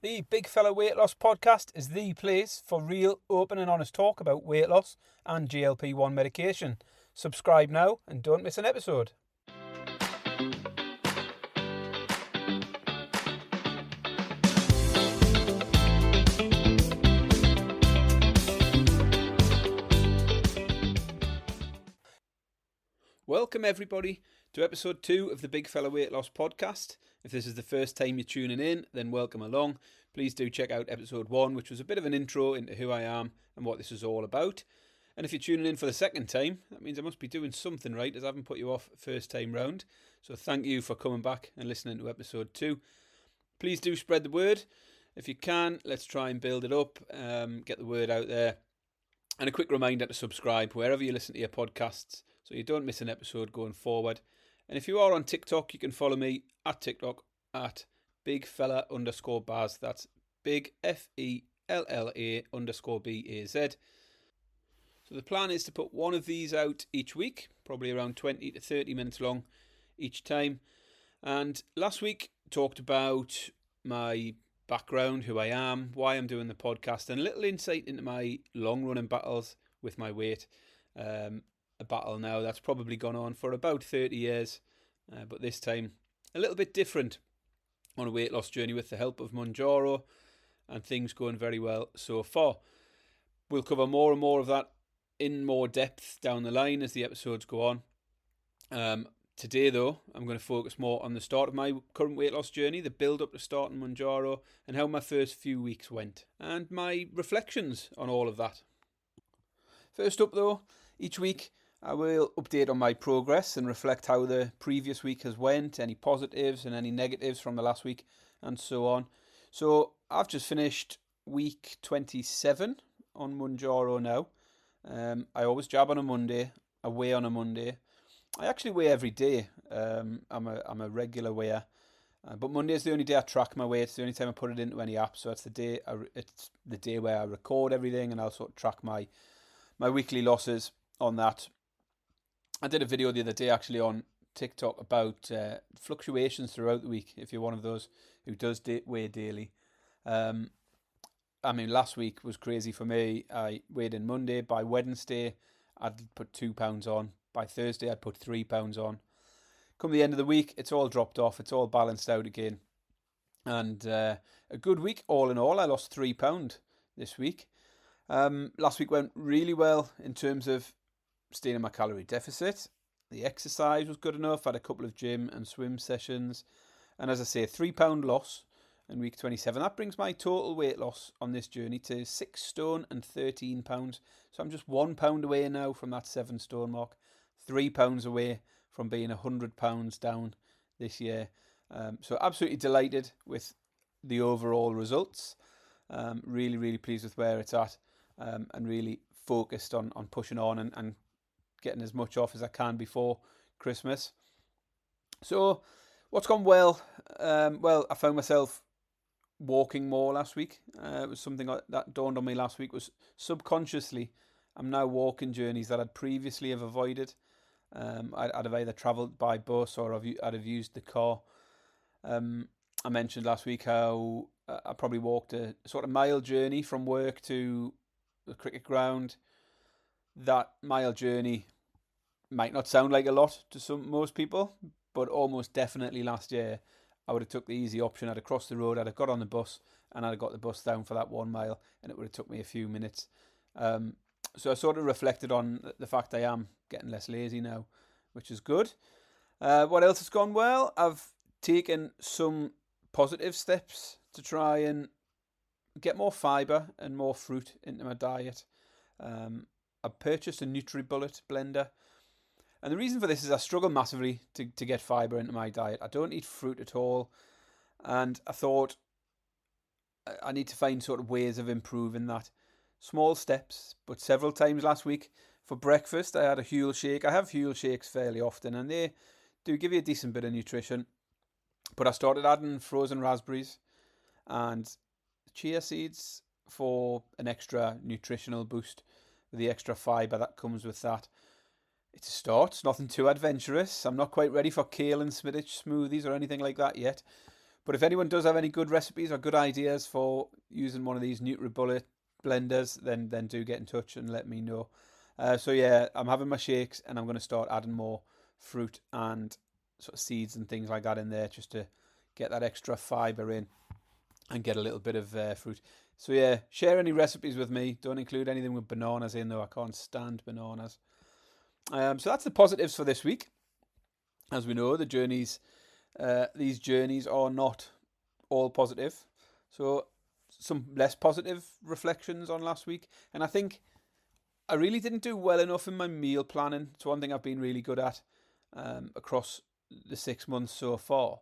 The Big Fella Weight Loss Podcast is the place for real, open and honest talk about weight loss and GLP-1 medication. Subscribe now and don't miss an episode. Welcome everybody to episode 2 of the Big Fella Weight Loss Podcast. If this is the first time you're tuning in, then welcome along. Please do check out episode 1, which was a bit of an intro into who I am and what this is all about. And if you're tuning in for the second time, that means I must be doing something right, as I haven't put you off first time round. So thank you for coming back and listening to episode 2. Please do spread the word. If you can, let's try and build it up, get the word out there. And a quick reminder to subscribe wherever you listen to your podcasts so you don't miss an episode going forward. And if you are on TikTok, you can follow me at TikTok at bigfella_baz. That's big FELLA_BAZ. So the plan is to put one of these out each week, probably around 20 to 30 minutes long each time. And last week talked about my background, who I am, why I'm doing the podcast, and a little insight into my long running battles with my weight. A battle now that's probably gone on for about 30 years, but this time a little bit different, on a weight loss journey with the help of Mounjaro, and things going very well so far. We'll cover more and more of that in more depth down the line as the episodes go on. Today though, I'm going to focus more on the start of my current weight loss journey, the build up to starting Mounjaro, and how my first few weeks went, and my reflections on all of that. First up though, each week I will update on my progress and reflect how the previous week has went, any positives and any negatives from the last week, and so on. So I've just finished week 27 on Mounjaro now. I always jab on a Monday, I weigh on a Monday. I actually weigh every day. I'm a regular weigher, but Monday is the only day I track my weight. It's the only time I put it into any app. So it's the day where I record everything, and I'll sort of track my weekly losses on that. I did a video the other day actually on TikTok about fluctuations throughout the week, if you're one of those who does weigh daily. Last week was crazy for me. I weighed in Monday. By Wednesday, I'd put 2 pounds on. By Thursday, I'd put 3 pounds on. Come the end of the week, it's all dropped off. It's all balanced out again. And a good week, all in all. I lost 3 pounds this week. Last week went really well in terms of staying in my calorie deficit. The exercise was good enough. I had a couple of gym and swim sessions. And as I say, 3 pound loss in week 27. That brings my total weight loss on this journey to 6 stone and 13 pounds. So I'm just 1 pound away now from that 7 stone mark. 3 pounds away from being 100 pounds down this year. So absolutely delighted with the overall results. Really, really pleased with where it's at, and really focused on pushing on and getting as much off as I can before Christmas. So what's gone well? I found myself walking more last week. It was something that dawned on me last week, was subconsciously I'm now walking journeys that I'd previously have avoided. I'd have either travelled by bus or I'd have used the car. I mentioned last week how I probably walked a sort of mile journey from work to the cricket ground. That mile journey might not sound like a lot to most people, but almost definitely last year I would have took the easy option. I'd have crossed the road, I'd have got on the bus, and I'd have got the bus down for that 1 mile, and it would have took me a few minutes. So I sort of reflected on the fact I am getting less lazy now, which is good. What else has gone well? I've taken some positive steps to try and get more fibre and more fruit into my diet. I've purchased a NutriBullet blender. And the reason for this is I struggle massively to get fibre into my diet. I don't eat fruit at all. And I thought I need to find sort of ways of improving that. Small steps, but several times last week for breakfast I had a Huel shake. I have Huel shakes fairly often and they do give you a decent bit of nutrition. But I started adding frozen raspberries and chia seeds for an extra nutritional boost with the extra fibre that comes with that. It's a start. It's nothing too adventurous. I'm not quite ready for kale and spinach smoothies or anything like that yet. But if anyone does have any good recipes or good ideas for using one of these NutriBullet blenders, then do get in touch and let me know. So yeah, I'm having my shakes and I'm going to start adding more fruit and sort of seeds and things like that in there just to get that extra fibre in and get a little bit of fruit. So yeah, share any recipes with me. Don't include anything with bananas in, though. I can't stand bananas. So that's the positives for this week. As we know, these journeys are not all positive. So some less positive reflections on last week. And I think I really didn't do well enough in my meal planning. It's one thing I've been really good at across the 6 months so far.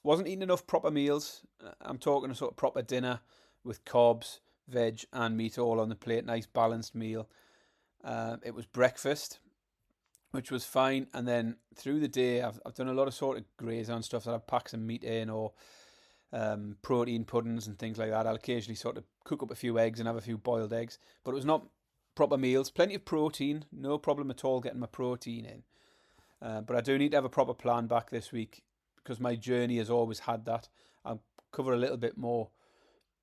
Wasn't eating enough proper meals. I'm talking a sort of proper dinner with carbs, veg and meat all on the plate. Nice balanced meal. It was breakfast, which was fine. And then through the day, I've done a lot of sort of graze on stuff that I've packed some meat in, or protein puddings and things like that. I'll occasionally sort of cook up a few eggs and have a few boiled eggs. But it was not proper meals. Plenty of protein. No problem at all getting my protein in. But I do need to have a proper plan back this week, because my journey has always had that. I'll cover a little bit more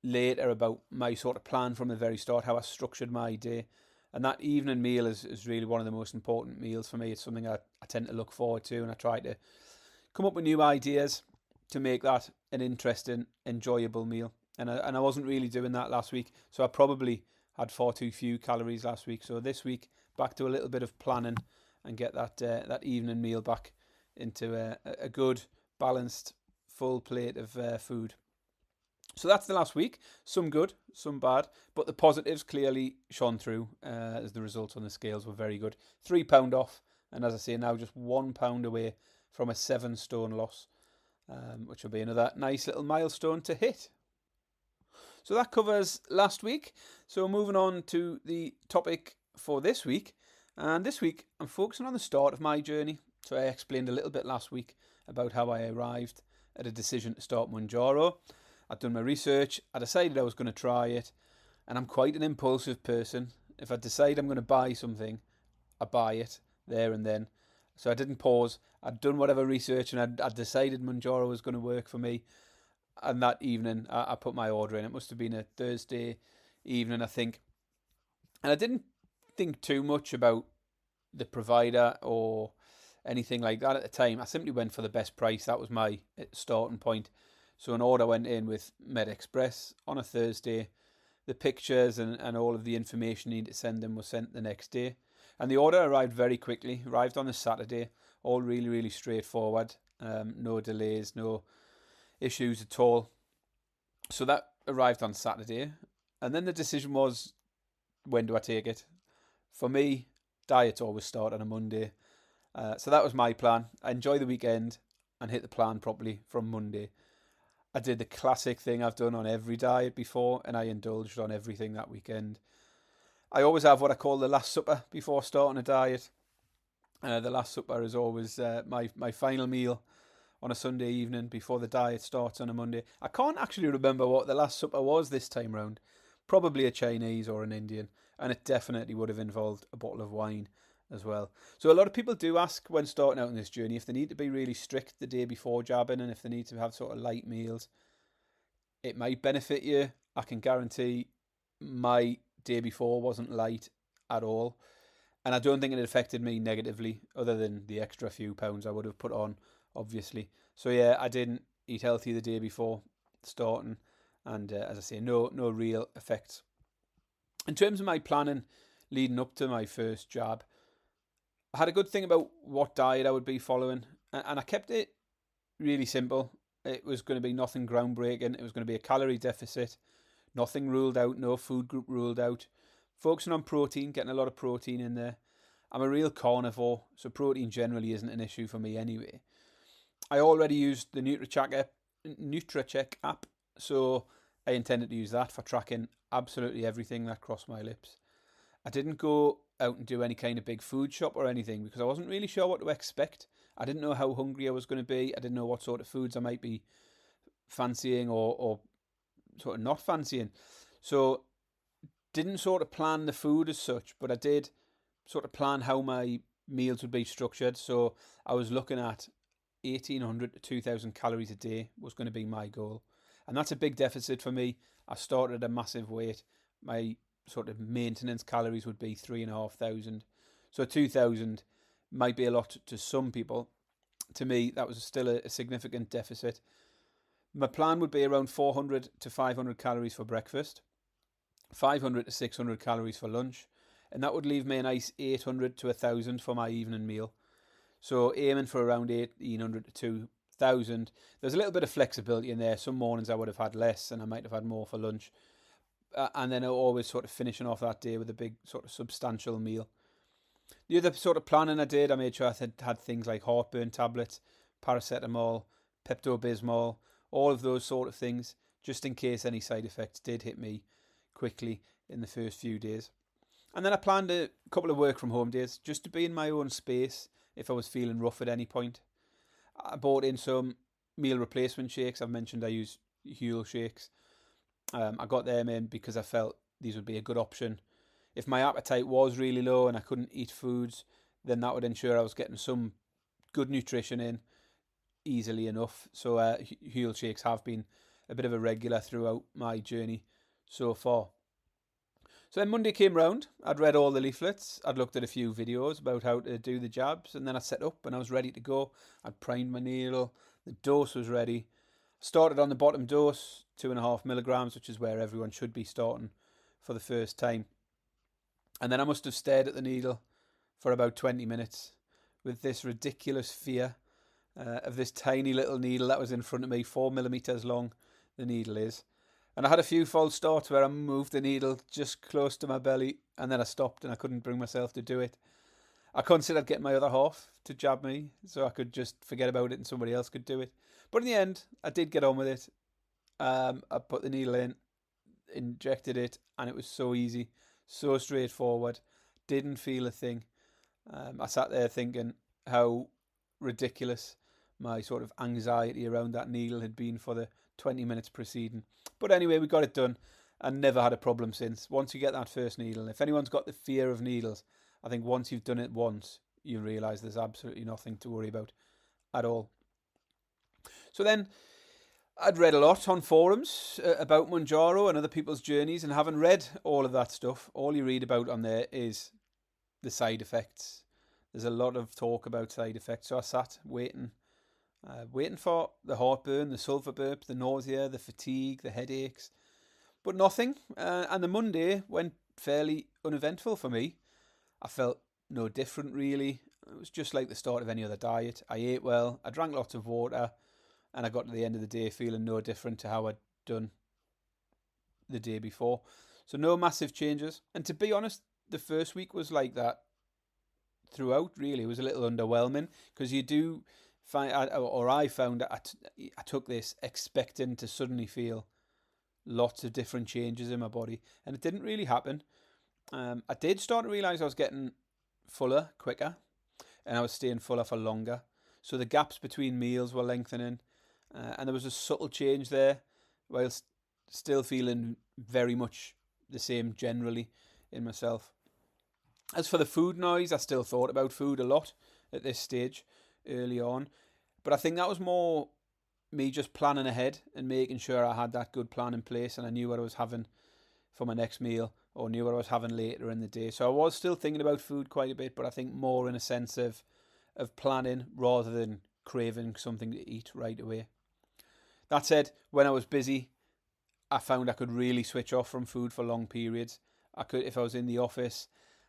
later about my sort of plan from the very start, how I structured my day. And that evening meal is really one of the most important meals for me. It's something I tend to look forward to, and I try to come up with new ideas to make that an interesting, enjoyable meal. And I wasn't really doing that last week, so I probably had far too few calories last week. So this week, back to a little bit of planning and get that evening meal back into a good, balanced, full plate of food. So that's the last week. Some good, some bad, but the positives clearly shone through as the results on the scales were very good. £3 off, and as I say, now just £1 away from a 7 stone loss, which will be another nice little milestone to hit. So that covers last week. So moving on to the topic for this week. And this week I'm focusing on the start of my journey. So I explained a little bit last week about how I arrived at a decision to start Mounjaro. I'd done my research, I decided I was going to try it, and I'm quite an impulsive person. If I decide I'm going to buy something, I buy it there and then. So I didn't pause. I'd done whatever research and I'd decided Mounjaro was going to work for me. And that evening, I put my order in. It must have been a Thursday evening, I think. And I didn't think too much about the provider or anything like that at the time. I simply went for the best price. That was my starting point. So an order went in with MedExpress on a Thursday. The pictures and all of the information I needed to send them was sent the next day. And the order arrived very quickly, arrived on a Saturday, all really, really straightforward. No delays, no issues at all. So that arrived on Saturday. And then the decision was, when do I take it? For me, diets always start on a Monday. So that was my plan. I enjoy the weekend and hit the plan properly from Monday. I did the classic thing I've done on every diet before, and I indulged on everything that weekend. I always have what I call the Last Supper before starting a diet. The Last Supper is always my final meal on a Sunday evening before the diet starts on a Monday. I can't actually remember what the Last Supper was this time round. Probably a Chinese or an Indian, and it definitely would have involved a bottle of wine as well. So a lot of people do ask when starting out on this journey if they need to be really strict the day before jabbing, and if they need to have sort of light meals. It might benefit you. I can guarantee my day before wasn't light at all, and I don't think it affected me negatively, other than the extra few pounds I would have put on, obviously. So yeah, I didn't eat healthy the day before starting, and as I say, no real effects. In terms of my planning leading up to my first jab, I had a good thing about what diet I would be following, and I kept it really simple. It was going to be nothing groundbreaking. It was going to be a calorie deficit, nothing ruled out, no food group ruled out. Focusing on protein, getting a lot of protein in there. I'm a real carnivore, so protein generally isn't an issue for me anyway. I already used the NutriCheck app, so I intended to use that for tracking absolutely everything that crossed my lips. I didn't go out and do any kind of big food shop or anything because I wasn't really sure what to expect. I didn't know how hungry I was going to be. I didn't know what sort of foods I might be fancying or sort of not fancying. So didn't sort of plan the food as such, but I did sort of plan how my meals would be structured. So I was looking at 1,800 to 2,000 calories a day was going to be my goal. And that's a big deficit for me. I started at a massive weight. My sort of maintenance calories would be 3,500. So 2,000 might be a lot to some people. To me, that was still a significant deficit. My plan would be around 400 to 500 calories for breakfast, 500 to 600 calories for lunch, and that would leave me a nice 800 to 1,000 for my evening meal. So aiming for around 1,800 to 2,000. There's a little bit of flexibility in there. Some mornings I would have had less and I might have had more for lunch. And then always sort of finishing off that day with a big sort of substantial meal. The other sort of planning I did, I made sure I had things like heartburn tablets, paracetamol, Pepto-Bismol, all of those sort of things, just in case any side effects did hit me quickly in the first few days. And then I planned a couple of work from home days just to be in my own space if I was feeling rough at any point. I bought in some meal replacement shakes. I've mentioned I use Huel shakes. I got them in because I felt these would be a good option. If my appetite was really low and I couldn't eat foods, then that would ensure I was getting some good nutrition in easily enough. So Huel shakes have been a bit of a regular throughout my journey so far. So then Monday came round, I'd read all the leaflets, I'd looked at a few videos about how to do the jabs, and then I set up and I was ready to go. I'd primed my needle, the dose was ready. Started on the bottom dose, 2.5 milligrams, which is where everyone should be starting for the first time. And then I must have stared at the needle for about 20 minutes with this ridiculous fear of this tiny little needle that was in front of me, 4 millimeters long, the needle is. And I had a few false starts where I moved the needle just close to my belly and then I stopped and I couldn't bring myself to do it. I considered getting my other half to jab me so I could just forget about it and somebody else could do it. But in the end, I did get on with it. I put the needle in, injected it, and it was so easy, so straightforward. Didn't feel a thing. I sat there thinking how ridiculous my sort of anxiety around that needle had been for the 20 minutes preceding. But anyway, we got it done and never had a problem since. Once you get that first needle, if anyone's got the fear of needles, I think once you've done it once, you realise there's absolutely nothing to worry about at all. So then I'd read a lot on forums about Mounjaro and other people's journeys, and having read all of that stuff, all you read about on there is the side effects. There's a lot of talk about side effects. So I sat waiting for the heartburn, the sulphur burp, the nausea, the fatigue, the headaches, but nothing. And the Monday went fairly uneventful for me. I felt no different really. It was just like the start of any other diet. I ate well, I drank lots of water, and I got to the end of the day feeling no different to how I'd done the day before. So no massive changes. And to be honest, the first week was like that throughout, really. It was a little underwhelming because you do find, or I found that I took this expecting to suddenly feel lots of different changes in my body, and it didn't really happen. I did start to realise I was getting fuller quicker, and I was staying fuller for longer. So the gaps between meals were lengthening, and there was a subtle change there, whilst still feeling very much the same generally in myself. As for the food noise, I still thought about food a lot at this stage early on, but I think that was more me just planning ahead and making sure I had that good plan in place and I knew what I was having for my next meal or knew what I was having later in the day. So I was still thinking about food quite a bit, but I think more in a sense of planning rather than craving something to eat right away. That said, when I was busy, I found I could really switch off from food for long periods. If I was in the office,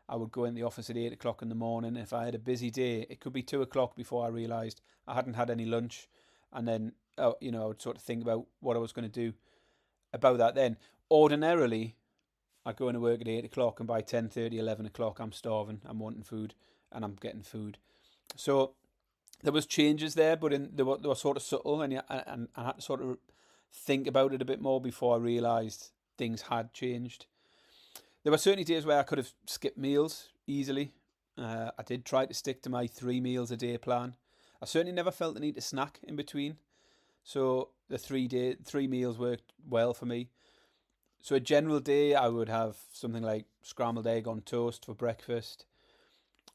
I would go in the office at 8 o'clock in the morning. If I had a busy day, it could be 2 o'clock before I realised I hadn't had any lunch. And then, I would sort of think about what I was going to do about that then. Ordinarily, I go into work at 8 o'clock and by 10:30, 11 o'clock, I'm starving, I'm wanting food, and I'm getting food. So there was changes there, but they were sort of subtle, and I had to sort of think about it a bit more before I realised things had changed. There were certainly days where I could have skipped meals easily. I did try to stick to my 3 meals a day plan. I certainly never felt the need to snack in between. So the 3 meals worked well for me. So a general day, I would have something like scrambled egg on toast for breakfast,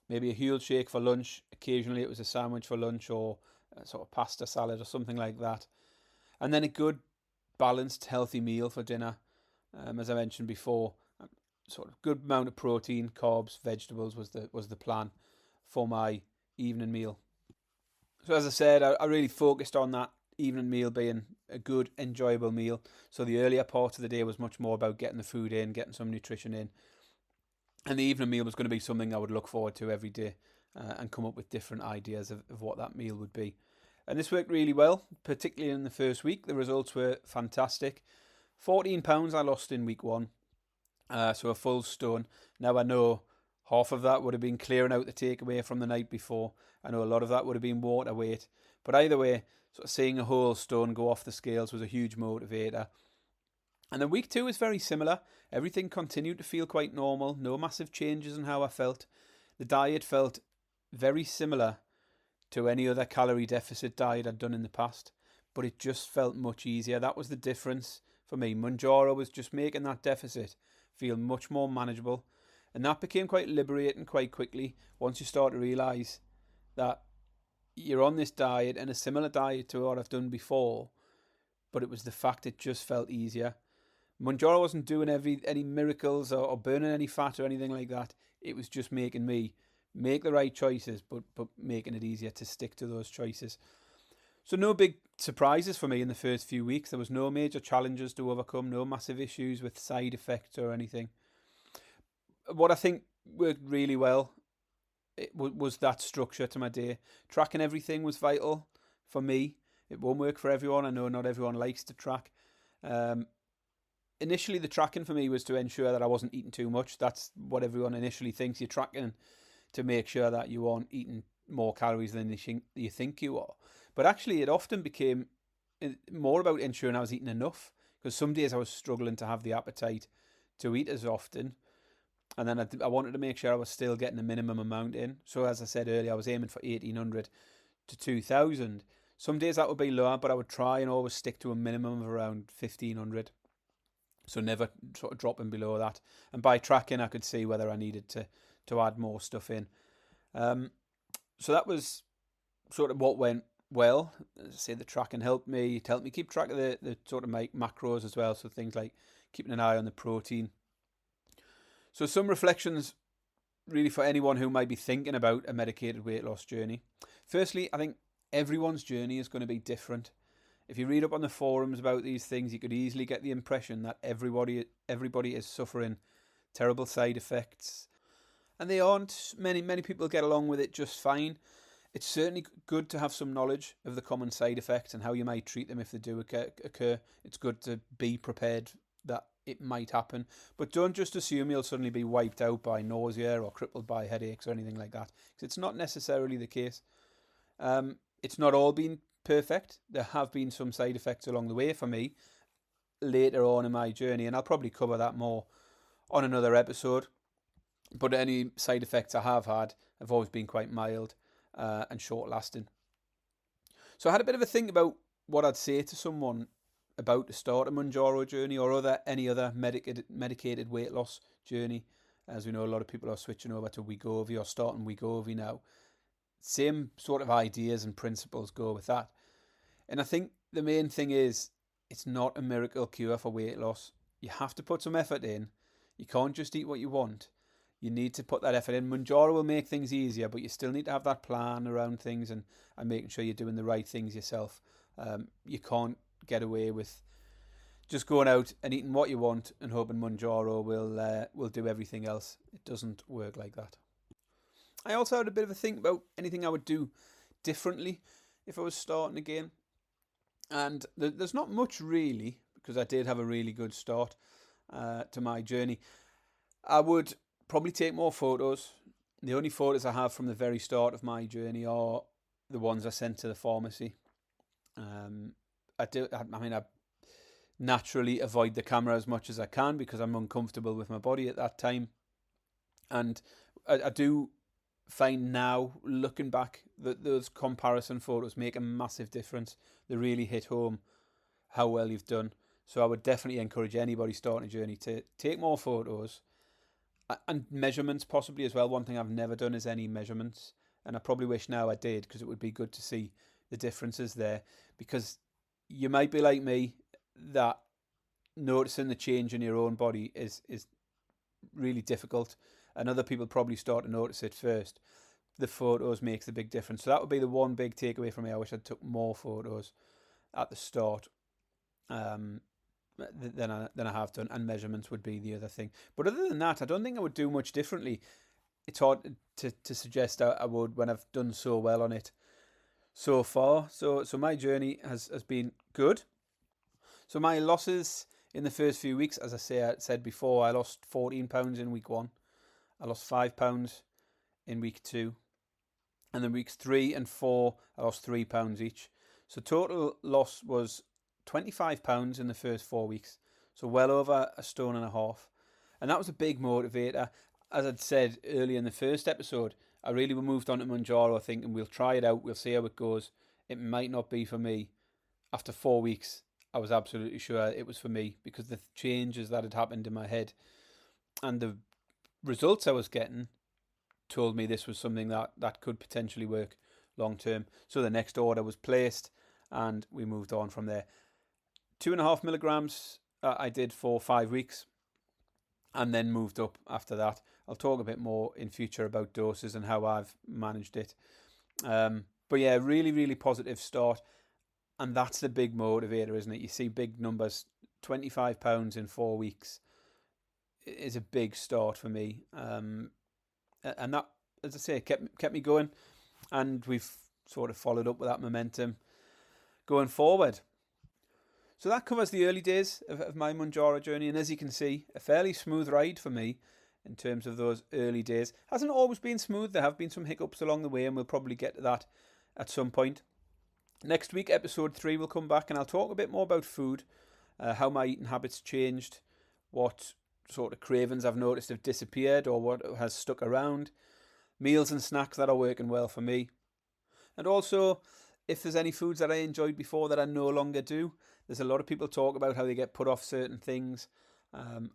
maybe a Huel shake for lunch. Occasionally it was a sandwich for lunch or a sort of pasta salad or something like that. And then a good, balanced, healthy meal for dinner. As I mentioned before, sort of good amount of protein, carbs, vegetables was the plan for my evening meal. So as I said, I really focused on that evening meal being a good, enjoyable meal. So the earlier part of the day was much more about getting the food in, getting some nutrition in, and the evening meal was going to be something I would look forward to every day and come up with different ideas of what that meal would be. And this worked really well, particularly in the first week. The results were fantastic. 14 pounds I lost in week 1, so a full stone. Now I know half of that would have been clearing out the takeaway from the night before. I know a lot of that would have been water weight. But either way, sort of seeing a whole stone go off the scales was a huge motivator. And then week 2 is very similar. Everything continued to feel quite normal. No massive changes in how I felt. The diet felt very similar to any other calorie deficit diet I'd done in the past, but it just felt much easier. That was the difference for me. Mounjaro was just making that deficit feel much more manageable, and that became quite liberating quite quickly once you start to realise that you're on this diet and a similar diet to what I've done before, but it was the fact it just felt easier. Mounjaro wasn't doing any miracles or burning any fat or anything like that. It was just making me make the right choices, but making it easier to stick to those choices. So no big surprises for me in the first few weeks. There was no major challenges to overcome, no massive issues with side effects or anything. What I think worked really well was that structure to my day. Tracking everything was vital for me. It won't work for everyone. I know not everyone likes to track. Initially, the tracking for me was to ensure that I wasn't eating too much. That's what everyone initially thinks. You're tracking to make sure that you aren't eating more calories than you think you are. But actually, it often became more about ensuring I was eating enough, because some days I was struggling to have the appetite to eat as often. And then I wanted to make sure I was still getting the minimum amount in. So as I said earlier, I was aiming for 1,800 to 2,000. Some days that would be lower, but I would try and always stick to a minimum of around 1,500. So never sort of dropping below that. And by tracking, I could see whether I needed to add more stuff in. So that was sort of what went well. As I say, the tracking helped me. It helped me keep track of the sort of macros as well. So things like keeping an eye on the protein. So some reflections really for anyone who might be thinking about a medicated weight loss journey. Firstly, I think everyone's journey is going to be different. If you read up on the forums about these things, you could easily get the impression that everybody is suffering terrible side effects, and they aren't. Many people get along with it just fine. It's certainly good to have some knowledge of the common side effects and how you might treat them if they do occur. It's good to be prepared that it might happen, but don't just assume you'll suddenly be wiped out by nausea or crippled by headaches or anything like that, because it's not necessarily the case. It's not all been perfect. There have been some side effects along the way for me later on in my journey, and I'll probably cover that more on another episode. But any side effects I have had have always been quite mild and short lasting. So I had a bit of a think about what I'd say to someone about to start a Mounjaro journey or any other medicated weight loss journey. As we know, a lot of people are switching over to Wegovy or starting Wegovy now. Same sort of ideas and principles go with that. And I think the main thing is, it's not a miracle cure for weight loss. You have to put some effort in. You can't just eat what you want. You need to put that effort in. Mounjaro will make things easier, but you still need to have that plan around things and making sure you're doing the right things yourself. You can't get away with just going out and eating what you want and hoping Mounjaro will do everything else. It doesn't work like that. I also had a bit of a think about anything I would do differently if I was starting again. And there's not much really, because I did have a really good start to my journey. I would probably take more photos. The only photos I have from the very start of my journey are the ones I sent to the pharmacy. I naturally avoid the camera as much as I can because I'm uncomfortable with my body at that time. And I do find now, looking back, that those comparison photos make a massive difference. They really hit home how well you've done. So I would definitely encourage anybody starting a journey to take more photos and measurements possibly as well. One thing I've never done is any measurements, and I probably wish now I did, because it would be good to see the differences there, because you might be like me, that noticing the change in your own body is really difficult, and other people probably start to notice it first. The photos makes the big difference. So that would be the one big takeaway from me. I wish I took more photos at the start than I have done, and measurements would be the other thing. But other than that, I don't think I would do much differently. It's hard to suggest I would when I've done so well on it so far. So my journey has been good. So my losses in the first few weeks, as I said before, I lost £14 in week 1. I lost £5 in week 2. And then weeks 3 and 4, I lost £3 each. So total loss was £25 in the first 4 weeks. So well over a stone and a half. And that was a big motivator. As I'd said earlier in the first episode, I really moved on to Mounjaro thinking we'll try it out, we'll see how it goes. It might not be for me. After 4 weeks, I was absolutely sure it was for me, because the changes that had happened in my head and the results I was getting told me this was something that could potentially work long term. So the next order was placed and we moved on from there. 2.5 milligrams I did for 5 weeks and then moved up after that. I'll talk a bit more in future about doses and how I've managed it. But yeah, really, really positive start. And that's the big motivator, isn't it? You see big numbers. £25 in 4 weeks is a big start for me. And that, as I say, kept me going. And we've sort of followed up with that momentum going forward. So that covers the early days of my Mounjaro journey. And as you can see, a fairly smooth ride for me in terms of those early days. Hasn't always been smooth. There have been some hiccups along the way, and we'll probably get to that at some point. Next week, episode 3, will come back and I'll talk a bit more about food, how my eating habits changed, what sort of cravings I've noticed have disappeared or what has stuck around, meals and snacks that are working well for me, and also if there's any foods that I enjoyed before that I no longer do. There's a lot of people talk about how they get put off certain things.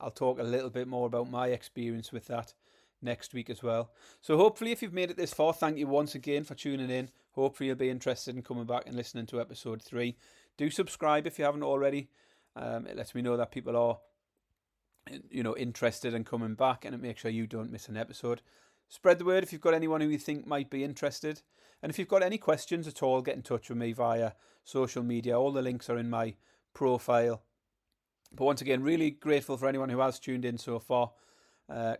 I'll talk a little bit more about my experience with that next week as well. So hopefully, if you've made it this far, thank you once again for tuning in. Hopefully you'll be interested in coming back and listening to episode 3. Do subscribe if you haven't already. It lets me know that people are interested in coming back, and it makes sure you don't miss an episode. Spread the word if you've got anyone who you think might be interested. And if you've got any questions at all, get in touch with me via social media. All the links are in my profile. But once again, really grateful for anyone who has tuned in so far.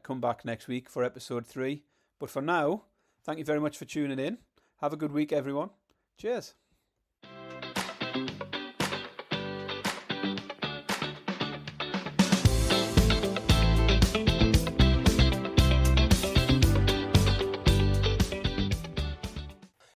Come back next week for episode 3. But for now, thank you very much for tuning in. Have a good week, everyone. Cheers.